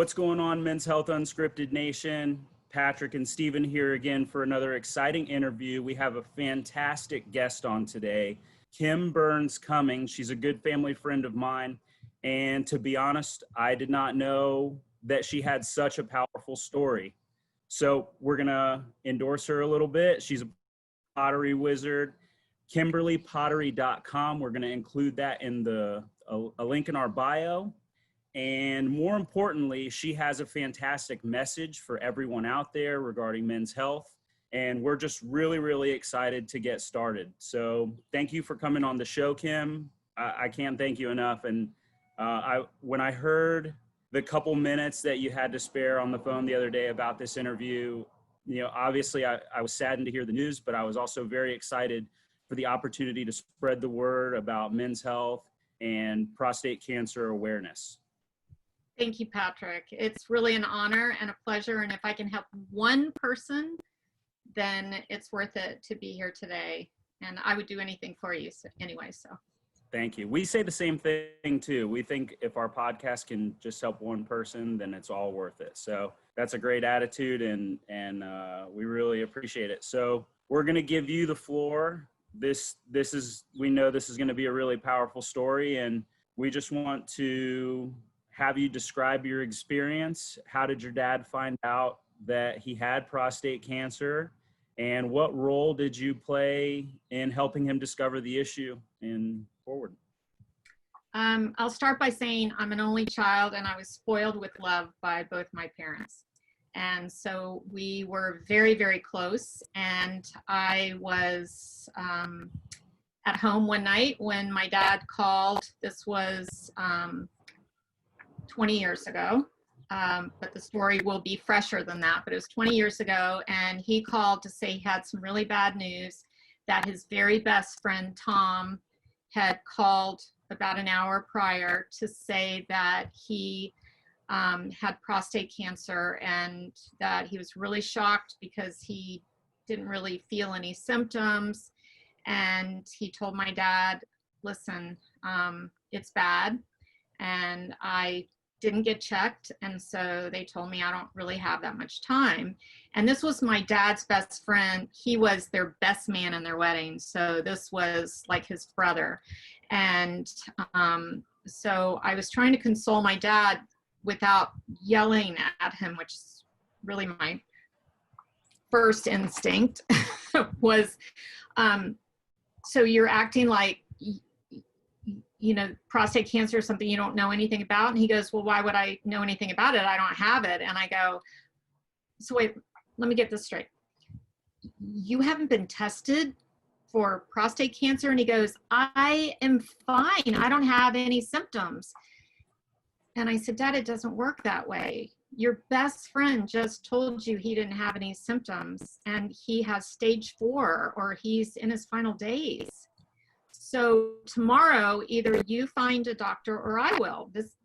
What's going on, Men's Health Unscripted Nation? Patrick and Stephen here again for another exciting interview. We have a fantastic guest on today, Kim Burns Cummings. She's a good family friend of mine. And to be honest, I did not know that she had such a powerful story. So we're going to endorse her a little bit. She's a pottery wizard. KimberlyPottery.com. We're going to include that in a link in our bio. And more importantly, she has a fantastic message for everyone out there regarding men's health. And we're just really, really excited to get started. So thank you for coming on the show, Kim. I can't thank you enough. And when I heard the couple minutes that you had to spare on the phone the other day about this interview, obviously I was saddened to hear the news, but I was also very excited for the opportunity to spread the word about men's health and prostate cancer awareness. Thank you, Patrick. It's really an honor and a pleasure. And if I can help one person, then it's worth it to be here today. And I would do anything for you anyway. So thank you. We say the same thing too. We think if our podcast can just help one person, then it's all worth it. So that's a great attitude, and we really appreciate it. So we're going to give you the floor. We know this is going to be a really powerful story, and we just want to have you describe your experience. How did your dad find out that he had prostate cancer? And what role did you play in helping him discover the issue and forward? I'll start by saying I'm an only child, and I was spoiled with love by both my parents. And so we were very, very close. And I was at home one night when my dad called. This was 20 years ago, but the story will be fresher than that, but it was 20 years ago, and he called to say he had some really bad news, that his very best friend, Tom, had called about an hour prior to say that he had prostate cancer, and that he was really shocked because he didn't really feel any symptoms. And he told my dad, listen, it's bad. And I didn't get checked, and so they told me I don't really have that much time. And this was my dad's best friend. He was their best man in their wedding, so this was like his brother. And so I was trying to console my dad without yelling at him, which is really my first instinct. Was so you're acting like prostate cancer is something you don't know anything about. And he goes, well, why would I know anything about it? I don't have it. And I go, so wait, let me get this straight. You haven't been tested for prostate cancer? And he goes, I am fine. I don't have any symptoms. And I said, Dad, it doesn't work that way. Your best friend just told you he didn't have any symptoms, and he has stage 4, or he's in his final days. So tomorrow, either you find a doctor or I will. This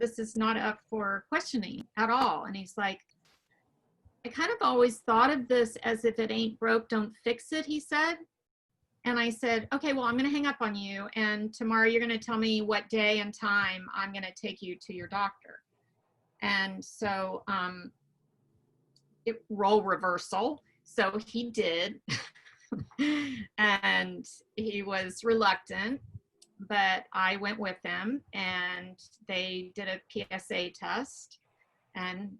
is not up for questioning at all. And he's like, I kind of always thought of this as if it ain't broke, don't fix it, he said. And I said, okay, well, I'm going to hang up on you. And tomorrow you're going to tell me what day and time I'm going to take you to your doctor. And so role reversal. So he did. And he was reluctant, but I went with him, and they did a PSA test, and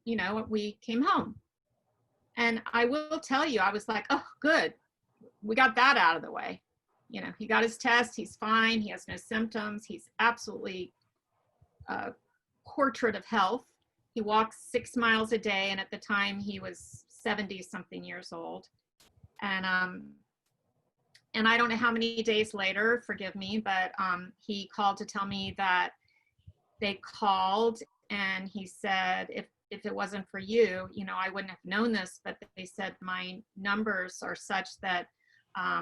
we came home. And I will tell you, I was like, oh, good, we got that out of the way. He got his test, he's fine, he has no symptoms, he's absolutely a portrait of health. He walks 6 miles a day, and at the time he was 70 something years old. And I don't know how many days later, forgive me, but he called to tell me that they called, and he said, if it wasn't for you, I wouldn't have known this, but they said my numbers are such that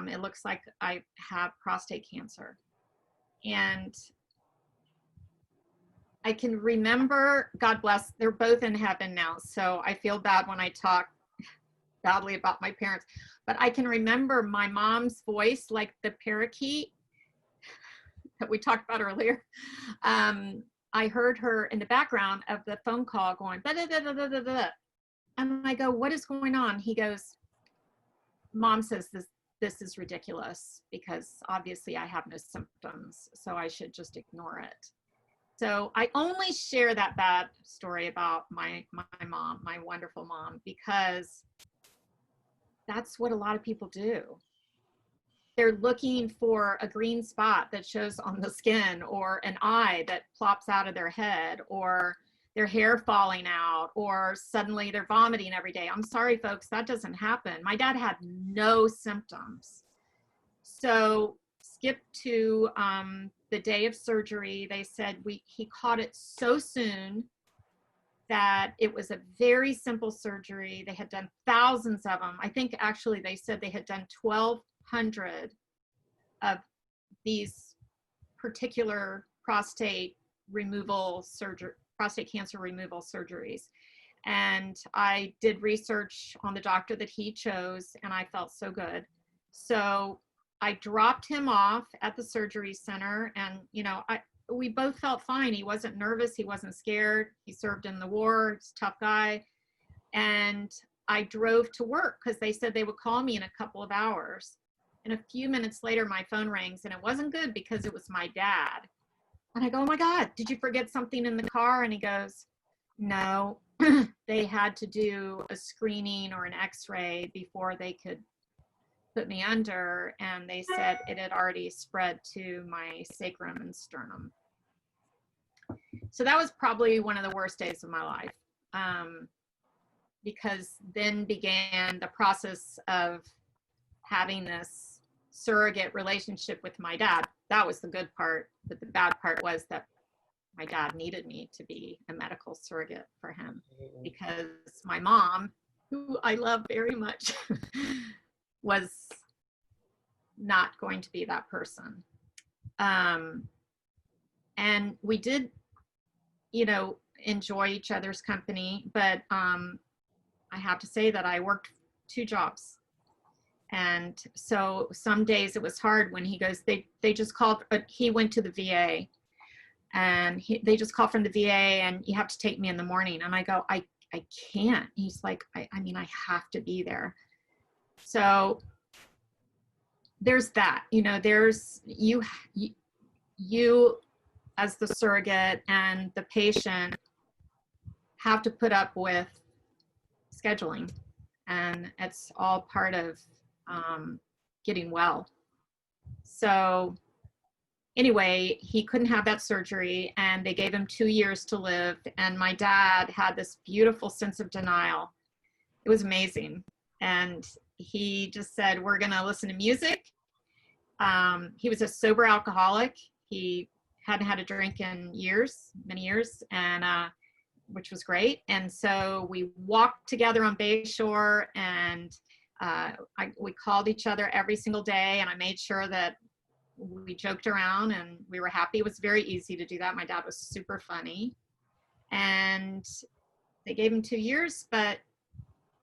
it looks like I have prostate cancer. And I can remember, God bless, they're both in heaven now, so I feel bad when I talk badly about my parents, but I can remember my mom's voice, like the parakeet that we talked about earlier. I heard her in the background of the phone call going, blah, blah, blah, blah, blah, blah. And I go, what is going on? He goes, Mom says this is ridiculous because obviously I have no symptoms, so I should just ignore it. So I only share that bad story about my mom, my wonderful mom, because that's what a lot of people do. They're looking for a green spot that shows on the skin, or an eye that plops out of their head, or their hair falling out, or suddenly they're vomiting every day. I'm sorry, folks, that doesn't happen. My dad had no symptoms. So skip to the day of surgery. They said he caught it so soon that it was a very simple surgery. They had done thousands of them. I think actually they said they had done 1,200 of these particular prostate cancer removal surgeries. And I did research on the doctor that he chose, and I felt so good. So I dropped him off at the surgery center, and we both felt fine. He wasn't nervous, he wasn't scared. He served in the war, he's a tough guy. And I drove to work because they said they would call me in a couple of hours. And a few minutes later, my phone rings, and it wasn't good because it was my dad. And I go, oh my God, did you forget something in the car? And he goes, no, they had to do a screening or an x-ray before they could put me under. And they said it had already spread to my sacrum and sternum. So that was probably one of the worst days of my life, because then began the process of having this surrogate relationship with my dad. That was the good part, but the bad part was that my dad needed me to be a medical surrogate for him, because my mom, who I love very much, was not going to be that person. And we did, enjoy each other's company, but I have to say that I worked 2 jobs. And so some days it was hard when he goes, they just called, he went to the VA, and they just called from the VA, and you have to take me in the morning. And I go, I can't. He's like, I have to be there. So there's that, there's you as the surrogate and the patient have to put up with scheduling, and it's all part of getting well. So anyway, he couldn't have that surgery, and they gave him 2 years to live. And my dad had this beautiful sense of denial. It was amazing. And he just said, we're going to listen to music. He was a sober alcoholic. He hadn't had a drink in years, many years, and which was great. And so we walked together on Bayshore, and we called each other every single day, and I made sure that we joked around and we were happy. It was very easy to do that. My dad was super funny, and they gave him 2 years, but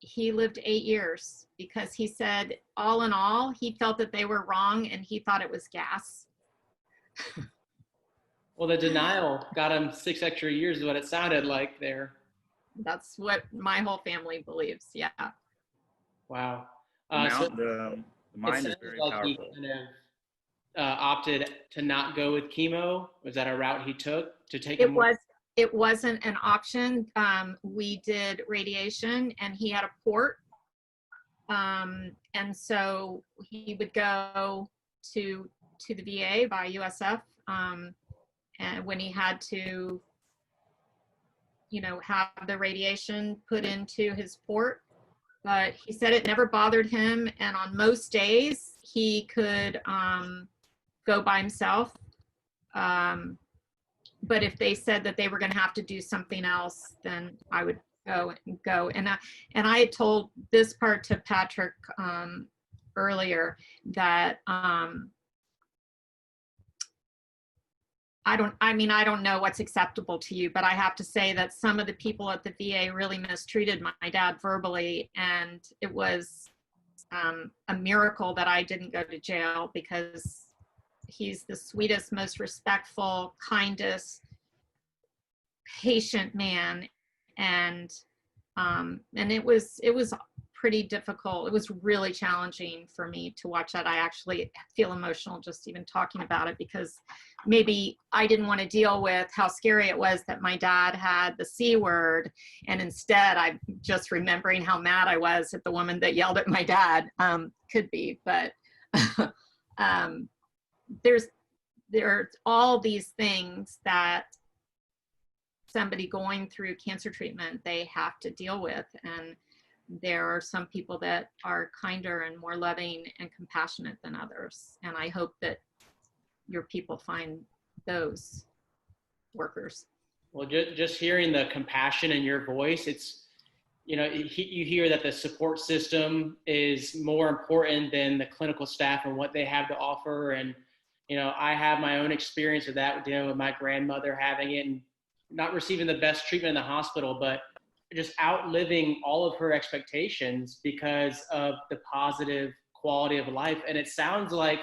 he lived 8 years, because he said, all in all, he felt that they were wrong, and he thought it was gas. Well, the denial got him 6 extra years is what it sounded like there. That's what my whole family believes. Yeah. Wow. So the mind is very powerful. He kind of opted to not go with chemo. Was that a route he took to take? It wasn't an option. We did radiation, and he had a port. And so he would go to the VA by USF, and when he had to, have the radiation put into his port. But he said it never bothered him, and on most days he could go by himself. But if they said that they were going to have to do something else, then I would go. And I had told this part to Patrick earlier, that I don't know what's acceptable to you, but I have to say that some of the people at the VA really mistreated my dad verbally, and it was a miracle that I didn't go to jail, because he's the sweetest, most respectful, kindest, patient man. And it was pretty difficult. It was really challenging for me to watch that. I actually feel emotional just even talking about it, because maybe I didn't want to deal with how scary it was that my dad had the C word. And instead, I'm just remembering how mad I was at the woman that yelled at my dad. Could be, but there are all these things that somebody going through cancer treatment, they have to deal with. And there are some people that are kinder and more loving and compassionate than others. And I hope that your people find those workers. Well, just hearing the compassion in your voice, it's, you know, you hear that the support system is more important than the clinical staff and what they have to offer. And, you know, I have my own experience with that, dealing with my grandmother having it and not receiving the best treatment in the hospital, but just outliving all of her expectations because of the positive quality of life. And it sounds like,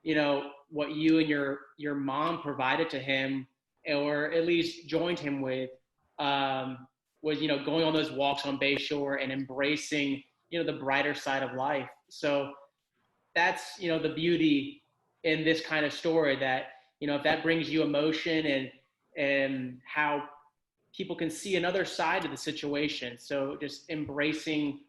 you know, what you and your mom provided to him, or at least joined him with, was, you know, going on those walks on Bayshore and embracing, you know, the brighter side of life. So that's, you know, the beauty in this kind of story, that, you know, if that brings you emotion and how people can see another side of the situation. So just embracing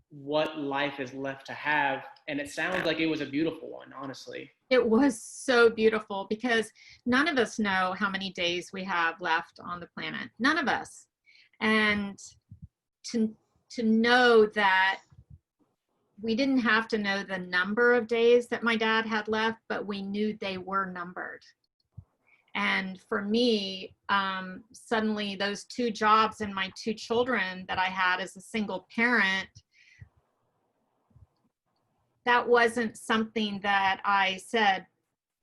what life is left to have. And it sounds like it was a beautiful one, honestly. It was so beautiful, because none of us know how many days we have left on the planet. None of us. And to know that we didn't have to know the number of days that my dad had left, but we knew they were numbered. And for me, suddenly those 2 jobs and my 2 children that I had as a single parent, that wasn't something that I said,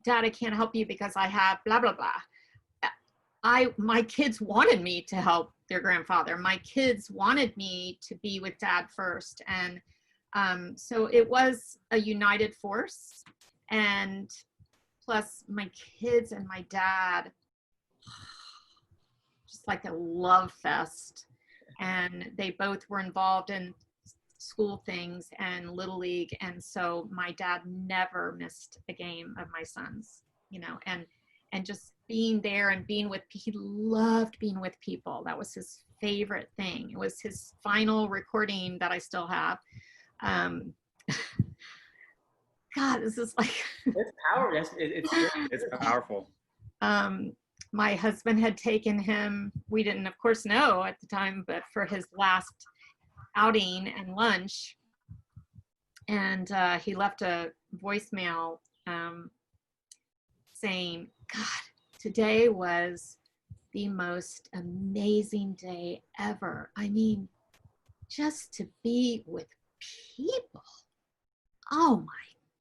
Dad, I can't help you because I have blah, blah, blah. My kids wanted me to help their grandfather. My kids wanted me to be with Dad first. And so it was a united force. And plus my kids and my dad, just like a love fest. And they both were involved in school things and Little League. And so my dad never missed a game of my son's, you know, and just being there and being with, he loved being with people. That was his favorite thing. It was his final recording that I still have. God, this is like It's powerful. It's powerful. My husband had taken him, we didn't of course know at the time, but for his last outing and lunch, and he left a voicemail saying, God, today was the most amazing day ever. I mean, just to be with people. Oh my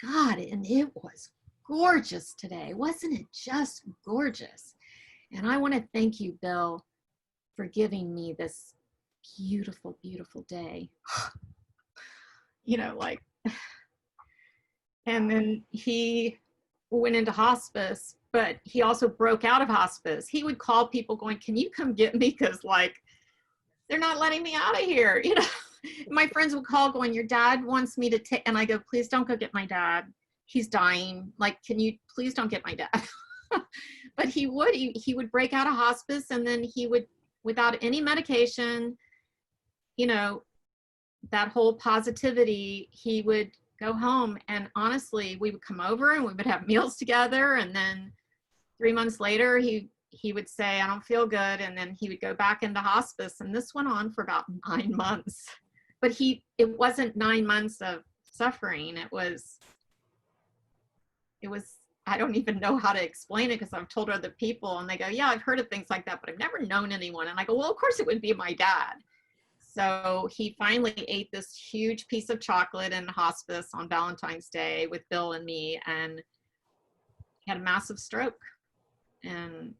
God, and it was gorgeous today. Wasn't it just gorgeous? And I want to thank you, Bill, for giving me this beautiful, beautiful day. You know, like, and then he went into hospice, but he also broke out of hospice. He would call people going, can you come get me? Because like, they're not letting me out of here, you know. My friends would call going, your dad wants me to take, and I go, please don't go get my dad. He's dying. Like, can you please don't get my dad? But he would break out of hospice, and then he would, without any medication, you know, that whole positivity, he would go home. And honestly, we would come over and we would have meals together. And then 3 months later, he would say, I don't feel good. And then he would go back into hospice. And this went on for about 9 months. But it wasn't 9 months of suffering. It was, I don't even know how to explain it, because I've told other people and they go, yeah, I've heard of things like that, but I've never known anyone. And I go, well, of course it would be my dad. So he finally ate this huge piece of chocolate in hospice on Valentine's Day with Bill and me, and he had a massive stroke. And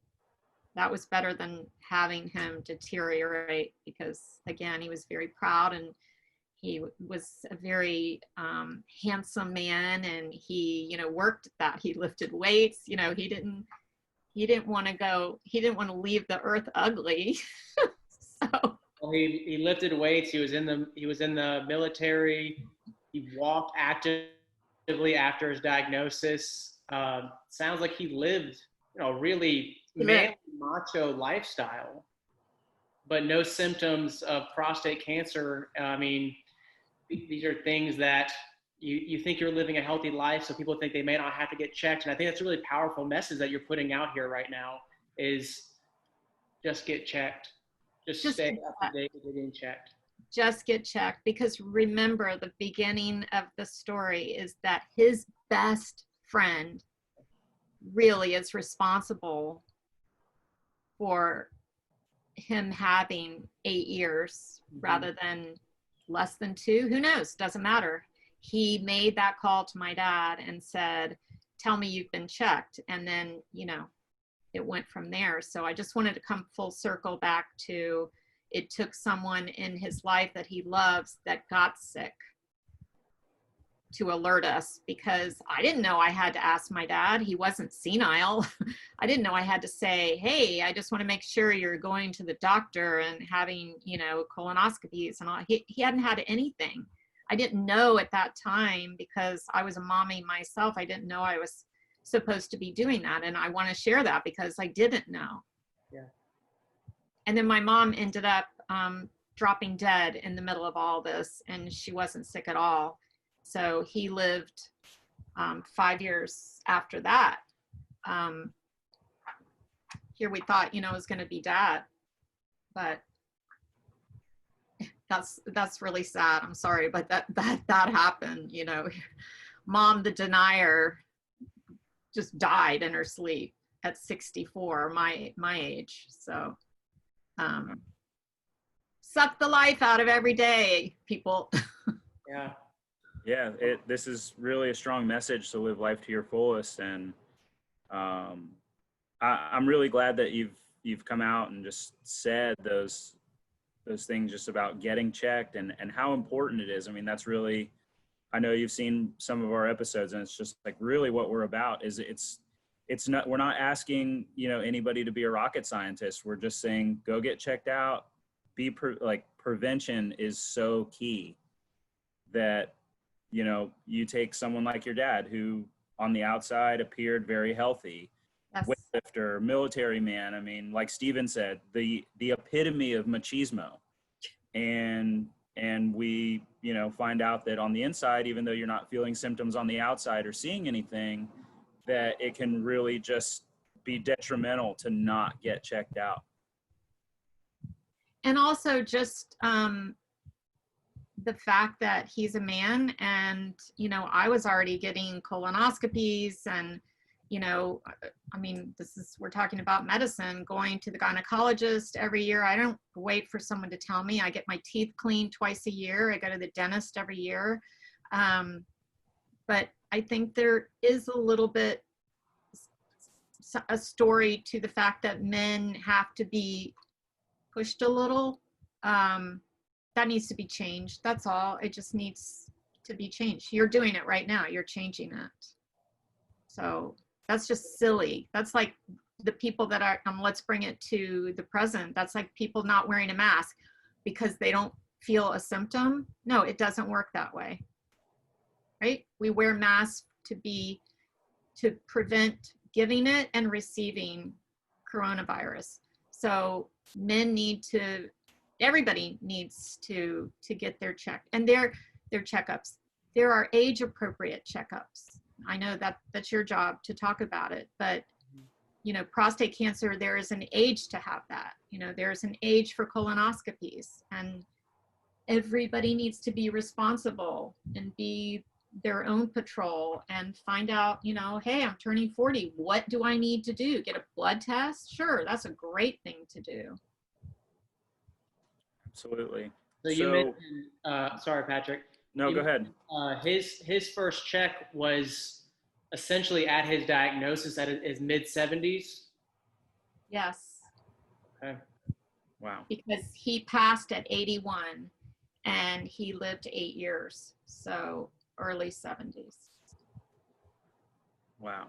that was better than having him deteriorate, because again, he was very proud, and he was a very handsome man, and he, you know, worked at that. He lifted weights, you know, he didn't he didn't want to leave the earth ugly. So Well, he lifted weights. He was in the military. He walked actively after his diagnosis. Sounds like he lived, really manly, macho lifestyle, but no symptoms of prostate cancer. I mean, these are things that you think you're living a healthy life, so people think they may not have to get checked. And I think that's a really powerful message that you're putting out here right now is just get checked. Just stay up to date with getting checked. Just get checked, because remember, the beginning of the story is that his best friend really is responsible for him having 8 years rather than less than 2. Who knows? Doesn't matter. He made that call to my dad and said, tell me you've been checked. And then, it went from there. So I just wanted to come full circle back to, it took someone in his life that he loves that got sick to alert us, because I didn't know I had to ask my dad. He wasn't senile. I didn't know I had to say, hey, I just want to make sure you're going to the doctor and having, colonoscopies and all. He hadn't had anything. I didn't know at that time, because I was a mommy myself. I didn't know I was supposed to be doing that. And I want to share that because I didn't know. Yeah. And then my mom ended up dropping dead in the middle of all this, and she wasn't sick at all. So he lived 5 years after that. Here we thought, it was going to be dad, but that's really sad. I'm sorry, but that happened. Mom, the denier, just died in her sleep at 64, my age. So suck the life out of every day, people. Yeah, this is really a strong message to live life to your fullest. And I'm really glad that you've come out and just said those things just about getting checked and how important it is. I mean, that's really, I know you've seen some of our episodes, and it's just like really what we're about is it's not, we're not asking, anybody to be a rocket scientist. We're just saying, go get checked out. Prevention is so key that, you take someone like your dad, who on the outside appeared very healthy, Yes. weightlifter, military man. I mean, like Steven said, the epitome of machismo. And we, find out that on the inside, even though you're not feeling symptoms on the outside or seeing anything, that it can really just be detrimental to not get checked out. And also just the fact that he's a man, and, I was already getting colonoscopies and, we're talking about medicine, going to the gynecologist every year. I don't wait for someone to tell me. I get my teeth cleaned twice a year. I go to the dentist every year. But I think there is a little bit a story to the fact that men have to be pushed a little. That needs to be changed. That's all. It just needs to be changed. You're doing it right now. You're changing it. So that's just silly. That's like the people that are, let's bring it to the present. That's like people not wearing a mask because they don't feel a symptom. No, it doesn't work that way. Right? We wear masks to prevent giving it and receiving coronavirus. So men everybody needs to get their check and their checkups. There are age appropriate checkups. I know that's your job to talk about it, but prostate cancer, there is an age to have that. There's an age for colonoscopies, and everybody needs to be responsible and be their own patrol and find out, hey, I'm turning 40. What do I need to do? Get a blood test? Sure, that's a great thing to do. Absolutely. So you mentioned, sorry, Patrick. No, go ahead. His first check was essentially at his diagnosis at his mid-70s. Yes. Okay. Wow. Because he passed at 81 and he lived 8 years. So early 70s. Wow.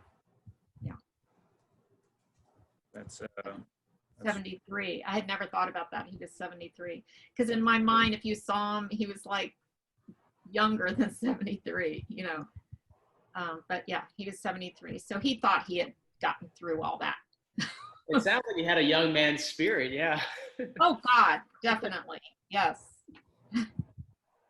Yeah. That's 73. I had never thought about that. He was 73. Because in my mind, if you saw him, he was like younger than 73, you know. But yeah, he was 73. So he thought he had gotten through all that. It sounds like he had a young man's spirit. Yeah. Oh God, definitely. Yes.